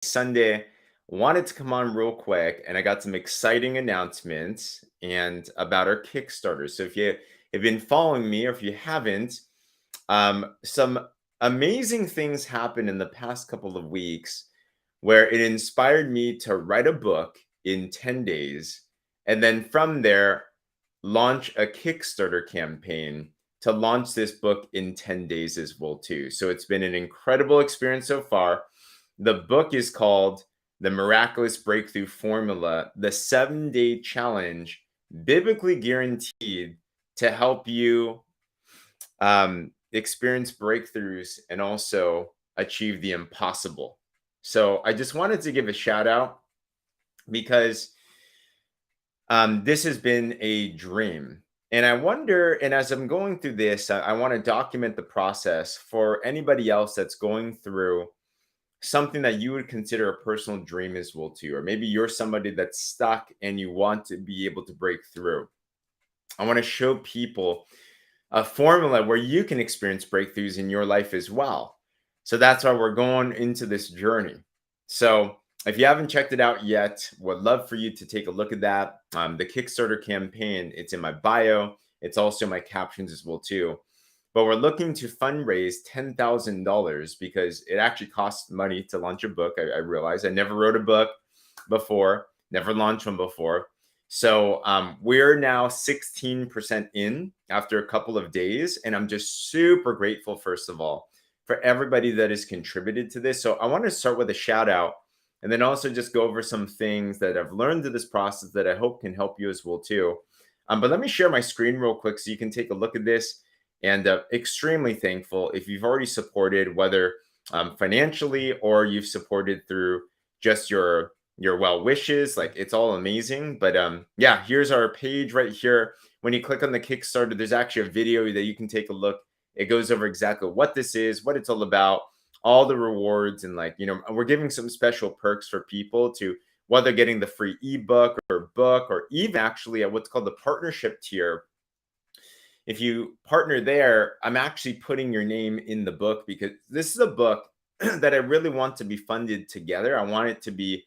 Sunday. Wanted to come on real quick, and I got some exciting announcements and about our Kickstarter. So if you have been following me, or if you haven't, some amazing things happened in the past couple of weeks where it inspired me to write a book in 10 days, and then from there launch a Kickstarter campaign to launch this book in 10 days as well too. So it's been an incredible experience so far. The book is called The Miraculous Breakthrough Formula, the 7-day challenge, biblically guaranteed to help you experience breakthroughs and also achieve the impossible. So I just wanted to give a shout out because this has been a dream. And I wonder, and as I'm going through this, I want to document the process for anybody else that's going through something that you would consider a personal dream as well too, or maybe you're somebody that's stuck and you want to be able to break through. I want to show people a formula where you can experience breakthroughs in your life as well. So that's why we're going into this journey. So if you haven't checked it out yet, would love for you to take a look at that. The Kickstarter campaign, it's in my bio. It's also in my captions as well too. But we're looking to fundraise $10,000 because it actually costs money to launch a book. I realized I never wrote a book before, never launched one before. So we're now 16% in after a couple of days. And I'm just super grateful, first of all, for everybody that has contributed to this. So I want to start with a shout out and then also just go over some things that I've learned through this process that I hope can help you as well too. But let me share my screen real quick so you can take a look at this. And extremely thankful if you've already supported, whether financially or you've supported through just your well wishes. Like, it's all amazing. But yeah, here's our page right here. When you click on the Kickstarter, there's actually a video that you can take a look. It goes over exactly what this is, what it's all about, all the rewards, and we're giving some special perks for people to whether getting the free ebook or book, or even actually at what's called the partnership tier. If you partner there, I'm actually putting your name in the book because this is a book that I really want to be funded together. I want it to be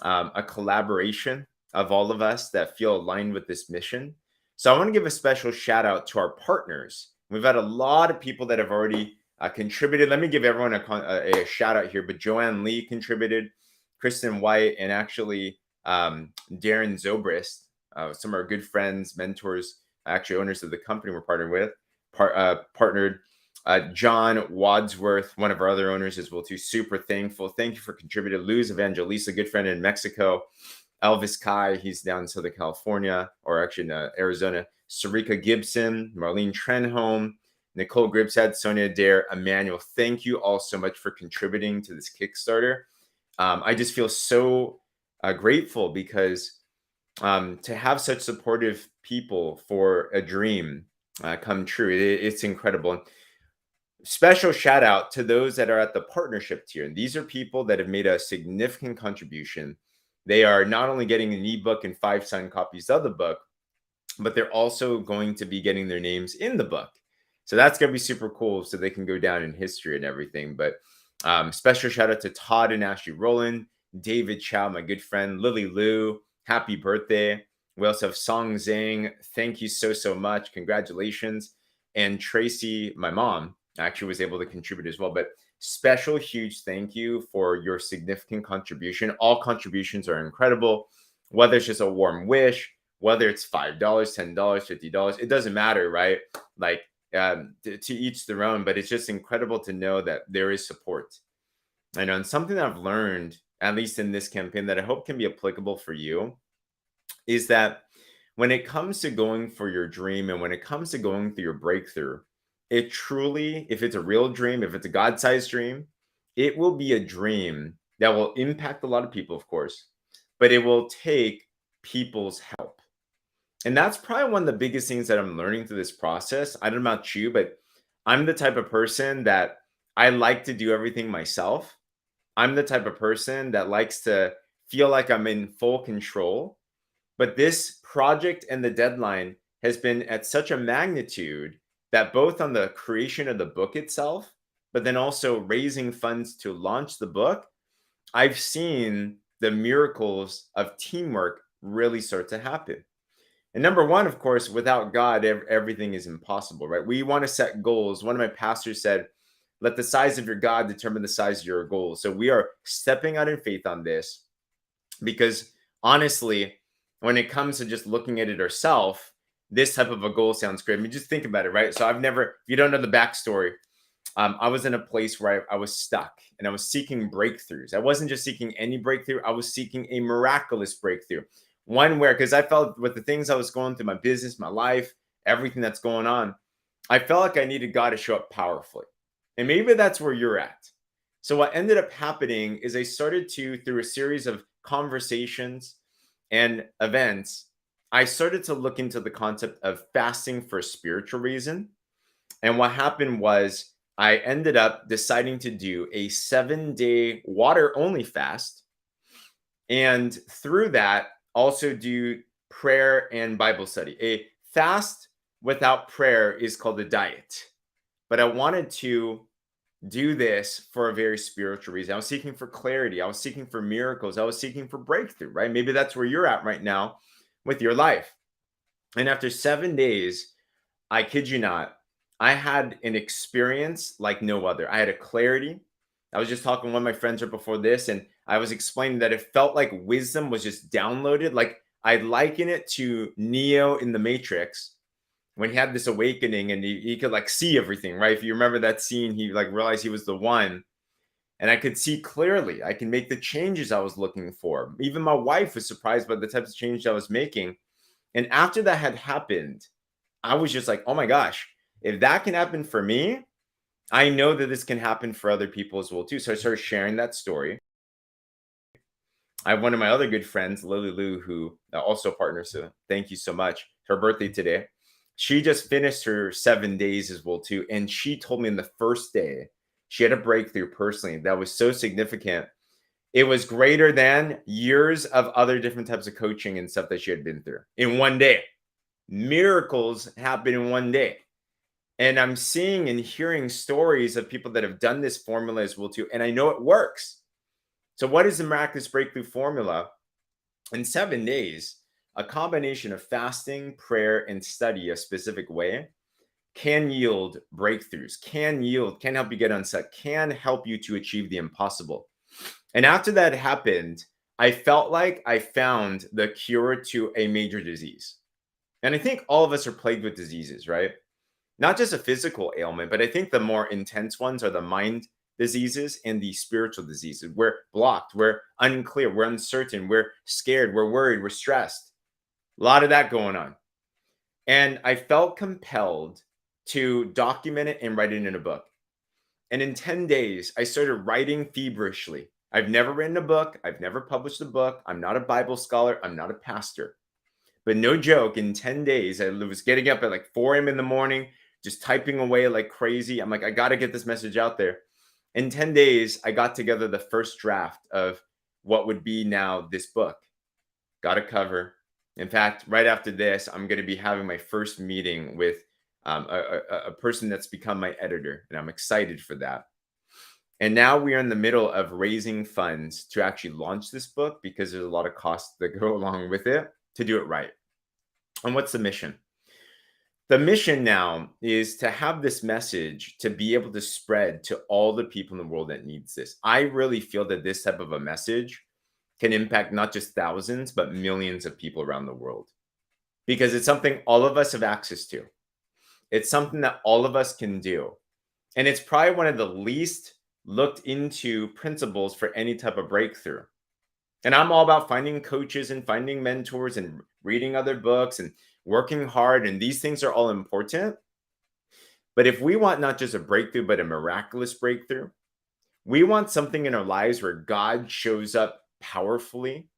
a collaboration of all of us that feel aligned with this mission. So I want to give a special shout out to our partners. We've had a lot of people that have already contributed. Let me give everyone a shout out here. But Joanne Lee contributed, Kristen White, and actually Darren Zobrist, some of our good friends, mentors, actually owners of the company we're partnered with, partnered. John Wadsworth, one of our other owners as well too. Super thankful. Thank you for contributing. Luz Evangelista, good friend in Mexico. Elvis Kai, he's down in Southern California, or actually in Arizona. Sarika Gibson, Marlene Trenholm, Nicole Gribsad, Sonia Dare, Emmanuel. Thank you all so much for contributing to this Kickstarter. I just feel so grateful because to have such supportive people for a dream come true, it's incredible. Special shout out to those that are at the partnership tier. And these are people that have made a significant contribution. They are not only getting an ebook and 5 signed copies of the book, but they're also going to be getting their names in the book. So that's going to be super cool so they can go down in history and everything. But special shout out to Todd and Ashley Rowland, David Chow, my good friend, Lily Liu. Happy birthday. We also have Song Zhang. Thank you so much. Congratulations. And Tracy, my mom, actually was able to contribute as well. But special huge thank you for your significant contribution. All contributions are incredible, whether it's just a warm wish, whether it's $5, $10, $50, it doesn't matter, right? Like to each their own, but it's just incredible to know that there is support. And something that I've learned, at least in this campaign, that I hope can be applicable for you, is that when it comes to going for your dream and when it comes to going through your breakthrough, it truly, if it's a real dream, if it's a God-sized dream, it will be a dream that will impact a lot of people, of course, but it will take people's help. And that's probably one of the biggest things that I'm learning through this process. I don't know about you, but I'm the type of person that I like to do everything myself. I'm the type of person that likes to feel like I'm in full control. But this project and the deadline has been at such a magnitude that both on the creation of the book itself, but then also raising funds to launch the book, I've seen the miracles of teamwork really start to happen. And number one, of course, without God, everything is impossible, right? We want to set goals. One of my pastors said, let the size of your God determine the size of your goals. So we are stepping out in faith on this because honestly, when it comes to just looking at it ourselves, this type of a goal sounds great. I mean, just think about it, right? So I've never, if you don't know the backstory, I was in a place where I was stuck and I was seeking breakthroughs. I wasn't just seeking any breakthrough, I was seeking a miraculous breakthrough. One where, because I felt with the things I was going through, my business, my life, everything that's going on, I felt like I needed God to show up powerfully. And maybe that's where you're at. So, what ended up happening is I started to, through a series of conversations and events, I started to look into the concept of fasting for a spiritual reason. And what happened was I ended up deciding to do a 7-day water only fast. And through that, also do prayer and Bible study. A fast without prayer is called a diet. But I wanted to do this for a very spiritual reason. I was seeking for clarity. I was seeking for miracles. I was seeking for breakthrough, right? Maybe that's where you're at right now with your life. And after 7 days, I kid you not, I had an experience like no other. I had a clarity. I was just talking to one of my friends right before this, and I was explaining that it felt like wisdom was just downloaded. Like I liken it to Neo in the Matrix when he had this awakening and he could like see everything, right? If you remember that scene, he like realized he was the one. And I could see clearly. I can make the changes I was looking for. Even my wife was surprised by the types of changes I was making. And after that had happened, I was just like, oh my gosh, if that can happen for me, I know that this can happen for other people as well too. So I started sharing that story. I have one of my other good friends, Lily Lou, who also partners. So thank you so much. Her birthday today. She just finished her 7 days as well too, and she told me in the first day she had a breakthrough personally that was so significant. It was greater than years of other different types of coaching and stuff that she had been through in one day. Miracles happen in one day. And I'm seeing and hearing stories of people that have done this formula as well too. And I know it works. So what is the miraculous breakthrough formula? In 7 days, a combination of fasting, prayer, and study a specific way can yield breakthroughs, can help you get unstuck, can help you to achieve the impossible. And after that happened, I felt like I found the cure to a major disease. And I think all of us are plagued with diseases, right? Not just a physical ailment, but I think the more intense ones are the mind diseases and the spiritual diseases. We're blocked, we're unclear, we're uncertain, we're scared, we're worried, we're stressed. A lot of that going on. And I felt compelled to document it and write it in a book. And in 10 days, I started writing feverishly. I've never written a book, I've never published a book, I'm not a Bible scholar, I'm not a pastor. But no joke, in 10 days, I was getting up at like 4 a.m. in the morning, just typing away like crazy. I'm like, I got to get this message out there. In 10 days, I got together the first draft of what would be now this book. Got a cover. In fact, right after this, I'm going to be having my first meeting with a person that's become my editor, and I'm excited for that. And now we are in the middle of raising funds to actually launch this book because there's a lot of costs that go along with it to do it right. And what's the mission? The mission now is to have this message to be able to spread to all the people in the world that needs this. I really feel that this type of a message can impact not just thousands, but millions of people around the world because it's something all of us have access to. It's something that all of us can do. And it's probably one of the least looked into principles for any type of breakthrough. And I'm all about finding coaches and finding mentors and reading other books and working hard. And these things are all important. But if we want not just a breakthrough, but a miraculous breakthrough, we want something in our lives where God shows up powerfully,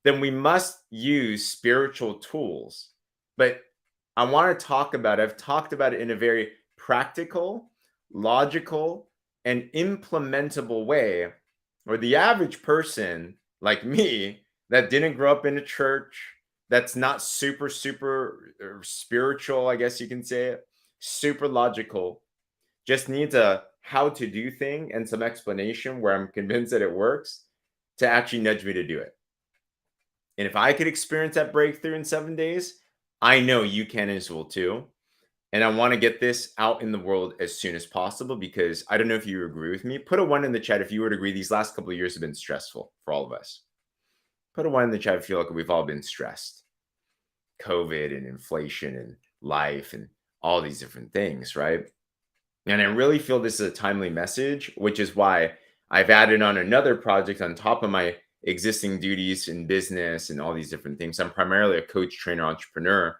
then we must use spiritual tools. But I want to talk about, I've talked about it in a very practical, logical, and implementable way where the average person like me that didn't grow up in a church, that's not super spiritual, I guess you can say it, super logical, just needs a how to do thing and some explanation where I'm convinced that it works. to actually nudge me to do it. And if I could experience that breakthrough in 7 days, I know you can as well too. And I want to get this out in the world as soon as possible because I don't know if you agree with me. Put a one in the chat if you would agree. These last couple of years have been stressful for all of us. Put a one in the chat if you feel like we've all been stressed. COVID and inflation and life and all these different things, right? And I really feel this is a timely message, which is why I've added on another project on top of my existing duties in business and all these different things. I'm primarily a coach, trainer, entrepreneur.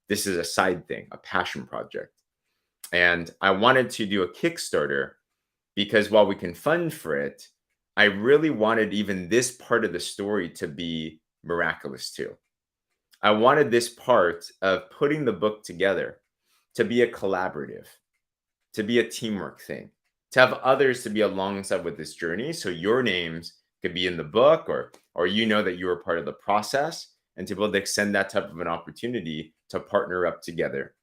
This is a side thing, a passion project. And I wanted to do a Kickstarter because while we can fund for it, I really wanted even this part of the story to be miraculous too. I wanted this part of putting the book together to be a collaborative, to be a teamwork thing, to have others to be alongside with this journey. So your names could be in the book or you know that you were part of the process and to be able to extend that type of an opportunity to partner up together.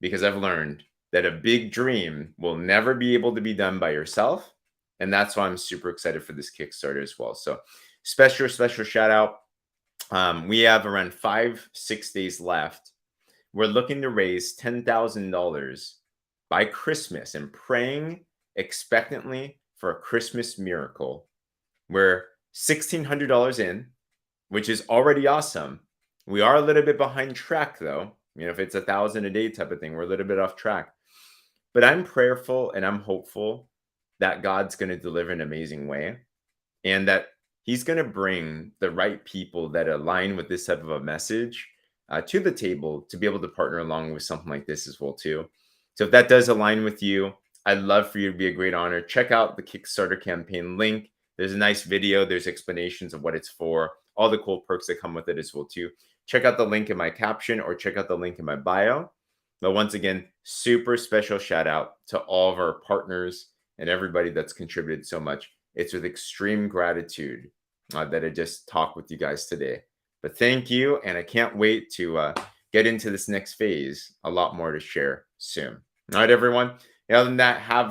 Because I've learned that a big dream will never be able to be done by yourself. And that's why I'm super excited for this Kickstarter as well. So special shout out. We have around 5-6 days left. We're looking to raise $10,000 by Christmas and praying expectantly for a Christmas miracle. We're $1,600 in, which is already awesome. We are a little bit behind track though. You know, if it's 1,000 a day type of thing, we're a little bit off track. But I'm prayerful and I'm hopeful that God's going to deliver in an amazing way and that he's going to bring the right people that align with this type of a message to the table to be able to partner along with something like this as well too. So if that does align with you, I'd love for you to be a great honor. Check out the Kickstarter campaign link. There's a nice video. There's explanations of what it's for, all the cool perks that come with it as well too. Check out the link in my caption or check out the link in my bio. But once again, super special shout out to all of our partners and everybody that's contributed so much. It's with extreme gratitude that I just talked with you guys today. But thank you, and I can't wait to get into this next phase. A lot more to share soon. All right, everyone. Other than that, have a